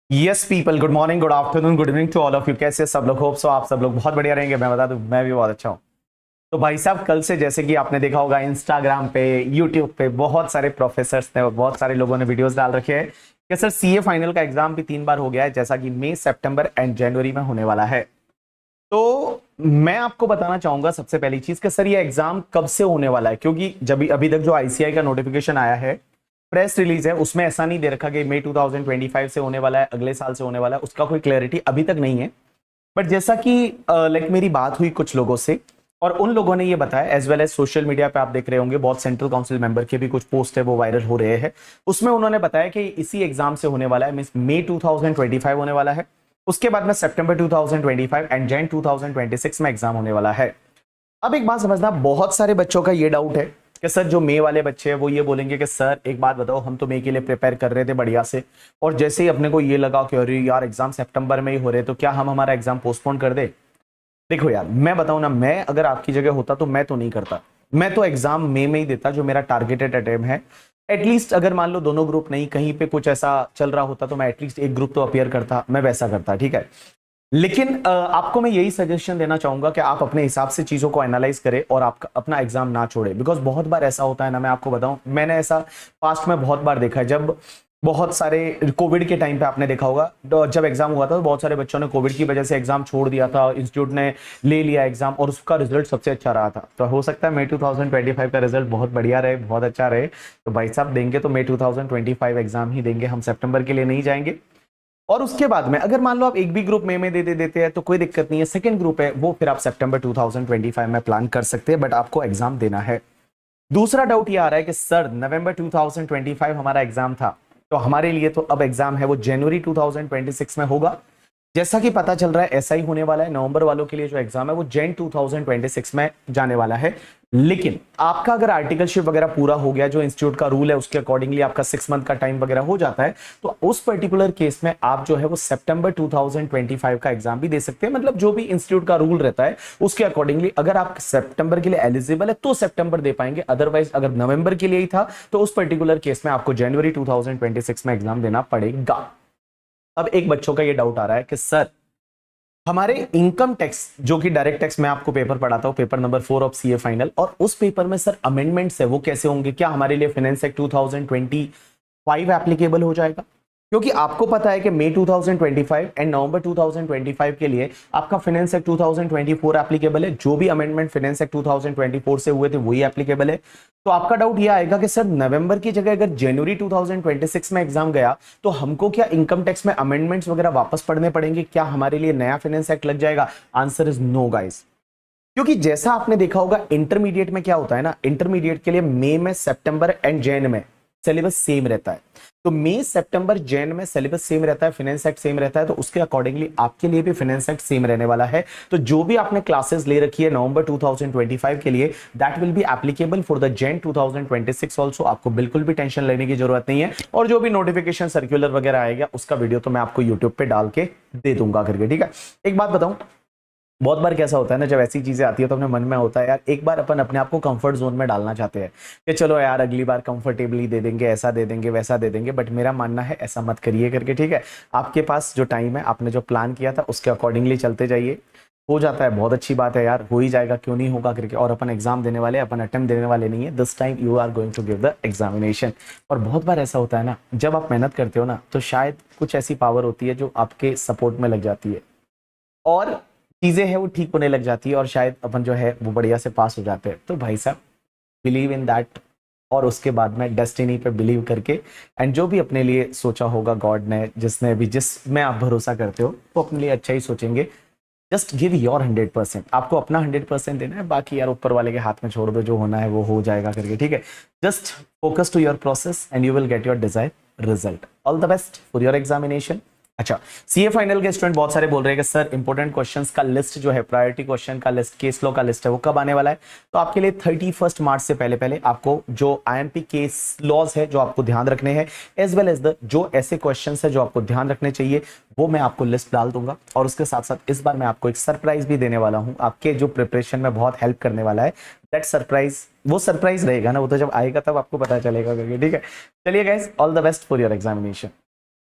Yes people, good morning, good afternoon, good evening to all of you. कैसे सब लोग? Hope so आप सब लोग बहुत बढ़िया रहेंगे। मैं बता दूं, मैं भी बहुत अच्छा हूं। तो भाई साहब, कल से जैसे कि आपने देखा होगा इंस्टाग्राम पे, यूट्यूब पे बहुत सारे प्रोफेसर्स ने और बहुत सारे लोगों ने वीडियोस डाल रखे हैं कि सर सीए फाइनल का एग्जाम भी 3 बार हो गया है, जैसा कि मई, सितंबर एंड जनवरी में होने वाला है। तो मैं आपको बताना चाहूंगा सबसे पहली चीज कि सर ये एग्जाम कब से होने वाला है, क्योंकि जब अभी तक जो आईसीआई का नोटिफिकेशन आया है, प्रेस रिलीज है, उसमें ऐसा नहीं दे रखा कि मई 2025 से होने वाला है, अगले साल से होने वाला है, उसका कोई क्लैरिटी अभी तक नहीं है। बट जैसा कि लाइक मेरी बात हुई कुछ लोगों से और उन लोगों ने ये बताया, as well as social media पे आप देख रहे होंगे बहुत सेंट्रल काउंसिल मेंबर के भी कुछ पोस्ट है वो वायरल हो रहे हैं। उसमें उन्होंने बताया कि इसी एग्जाम से होने वाला है, मींस मई 2025 होने वाला है, उसके बाद में सितंबर 2025 एंड जैन 2026 में एग्जाम होने वाला है। अब एक बात समझना, बहुत सारे बच्चों का ये डाउट है कि सर जो मई वाले बच्चे हैं वो ये बोलेंगे कि सर एक बात बताओ, हम तो मई के लिए प्रिपेयर कर रहे थे बढ़िया से, और जैसे ही अपने को ये लगा कि अरे यार एग्जाम सितंबर में ही हो रहे, तो क्या हम हमारा एग्जाम पोस्टपोन कर दे? देखो यार, मैं बताऊं ना, मैं अगर आपकी जगह होता तो मैं तो नहीं करता। मैं तो एग्जाम मई में ही देता, जो मेरा टारगेटेड अटेम्प्ट है। एटलीस्ट अगर मान लो दोनों ग्रुप नहीं, कहीं पे कुछ ऐसा चल रहा होता तो मैं एटलीस्ट एक ग्रुप तो अपियर करता, मैं वैसा करता, ठीक है। लेकिन आपको मैं यही सजेशन देना चाहूंगा कि आप अपने हिसाब से चीजों को एनालाइज करें और आप अपना एग्जाम ना छोड़े, बिकॉज बहुत बार ऐसा होता है ना, मैं आपको बताऊं, मैंने ऐसा पास्ट में बहुत बार देखा है। जब बहुत सारे कोविड के टाइम पे आपने देखा होगा, तो जब एग्जाम हुआ था तो बहुत सारे बच्चों ने कोविड की वजह से एग्जाम छोड़ दिया था, इंस्टीट्यूट ने ले लिया एग्जाम और उसका रिजल्ट सबसे अच्छा रहा था। तो हो सकता है मई 2025 का रिजल्ट बहुत बढ़िया रहे, बहुत अच्छा रहे। तो भाई साहब देंगे तो मई 2025 एग्जाम ही देंगे, हम सितंबर के लिए नहीं जाएंगे। और उसके बाद में अगर मान लो आप एक भी ग्रुप मई में देते हैं तो कोई दिक्कत नहीं है, सेकंड ग्रुप है वो फिर आप सितंबर 2025 में प्लान कर सकते हैं, बट आपको एग्जाम देना है। दूसरा डाउट ये आ रहा है कि सर नवंबर 2025 हमारा एग्जाम था, तो हमारे लिए तो अब एग्जाम है वो जनवरी 2026 में होगा। जैसा कि पता चल रहा है ऐसा ही होने वाला है, नवंबर वालों के लिए जो एग्जाम है वो जैन 2026 में जाने वाला है। लेकिन आपका अगर आर्टिकलशिप वगैरह पूरा हो गया, जो इंस्टीट्यूट का रूल है उसके अकॉर्डिंगली आपका 6 मंथ का टाइम वगैरह हो जाता है, तो उस पर्टिकुलर केस में आप जो है वो सितंबर 2025 का एग्जाम भी दे सकते हैं। मतलब जो भी इंस्टीट्यूट का रूल रहता है उसके अकॉर्डिंगली अगर आप सितंबर के लिए एलिजिबल है तो सितंबर दे पाएंगे, अदरवाइज अगर नवंबर के लिए ही था तो उस पर्टिकुलर केस में आपको जनवरी 2026 में एग्जाम देना पड़ेगा। अब एक बच्चों का ये डाउट आ रहा है कि सर हमारे इनकम टैक्स जो कि डायरेक्ट टैक्स, मैं आपको पेपर पढ़ाता हूं, paper number 4 of CA final, और उस पेपर में सर अमेंडमेंट्स है वो कैसे होंगे? क्या हमारे लिए फाइनेंस एक्ट 2025 एप्लीकेबल हो जाएगा? क्योंकि आपको पता है कि मई 2025 एंड नवंबर 2025 के लिए आपका फाइनेंस एक्ट 2024 एप्लीकेबल है। जो भी अमेंडमेंट फाइनेंस एक्ट 2024 से हुए थे वही एप्लीकेबल है। तो आपका डाउट यह आएगा कि सर नवंबर की जगह अगर जनवरी 2026 में एग्जाम गया तो हमको क्या इनकम टैक्स में अमेंडमेंट्स वगैरह वापस पढ़ने पड़ेंगे? क्या हमारे लिए नया फाइनेंस एक्ट लग जाएगा? Answer is no guys. क्योंकि जैसा आपने देखा होगा इंटरमीडिएट में क्या होता है ना, इंटरमीडिएट के लिए मई में, सितंबर एंड जैन में सिलेबस सेम रहता है। तो मई, सितंबर, जैन में सिलेबस सेम रहता है, फाइनेंस एक्ट सेम रहता है, तो उसके अकॉर्डिंगली आपके लिए भी फाइनेंस एक्ट सेम रहने वाला है। तो जो भी आपने क्लासेस ले रखी है नवंबर 2025 के लिए, that will be applicable for the Jain 2026 also. आपको बिल्कुल भी टेंशन लेने की जरूरत नहीं है। और जो भी नोटिफिकेशन सर्कुलर वगैरह आएगा उसका वीडियो तो मैं आपको यूट्यूब पे डाल के दे दूंगा करके, ठीक है। एक बात बताऊं, बहुत बार कैसा होता है ना, जब ऐसी चीजें आती है तो अपने मन में होता है यार, एक बार अपन अपने आप को कंफर्ट जोन में डालना चाहते हैं कि चलो यार अगली बार कंफर्टेबली दे देंगे, ऐसा दे देंगे, वैसा दे देंगे। बट मेरा मानना है ऐसा मत करिए करके, ठीक है। आपके पास जो टाइम है, आपने जो प्लान किया था उसके अकॉर्डिंगली चलते जाइए। हो जाता है, बहुत अच्छी बात है यार, हो ही जाएगा, क्यों नहीं होगा करके। और अपन एग्जाम देने वाले, अपन अटेम्प्ट देने वाले नहीं है, this time you are going to give the examination. और बहुत बार ऐसा होता है ना, जब आप मेहनत करते हो ना तो शायद कुछ ऐसी पावर होती है जो आपके सपोर्ट में लग जाती है और चीजें हैं वो ठीक होने लग जाती है, और शायद अपन जो है वो बढ़िया से पास हो जाते हैं। तो भाई साहब बिलीव इन दैट, और उसके बाद में डेस्टिनी पे बिलीव करके, एंड जो भी अपने लिए सोचा होगा गॉड ने, जिसने भी, जिसमें आप भरोसा करते हो, वो अपने लिए अच्छा ही सोचेंगे। जस्ट गिव योर 100%, आपको अपना 100% देना है, बाकी यार ऊपर वाले के हाथ में छोड़ दो, जो होना है वो हो जाएगा करके, ठीक है। Just focus to your process and you will get your desire result. All the best for your examination. अच्छा, सीए फाइनल के स्टूडेंट बहुत सारे बोल रहे हैं कि सर इंपॉर्टेंट क्वेश्चंस का लिस्ट जो है, प्रायोरिटी क्वेश्चन का लिस्ट, केस लॉ का लिस्ट है, वो कब आने वाला है? तो आपके लिए 31 मार्च से पहले पहले आपको जो आईएमपी केस लॉज है जो आपको ध्यान रखने हैं, एज वेल एज द जो ऐसे क्वेश्चंस है जो आपको ध्यान रखने चाहिए, वो मैं आपको लिस्ट डाल दूंगा। और उसके साथ साथ इस बार मैं आपको एक सरप्राइज भी देने वाला हूं, आपके जो प्रिपरेशन में बहुत हेल्प करने वाला है। दैट सरप्राइज, वो सरप्राइज रहेगा ना, वो तो जब आएगा तब आपको पता चलेगा, ठीक है। चलिए guys, all the best for your examination.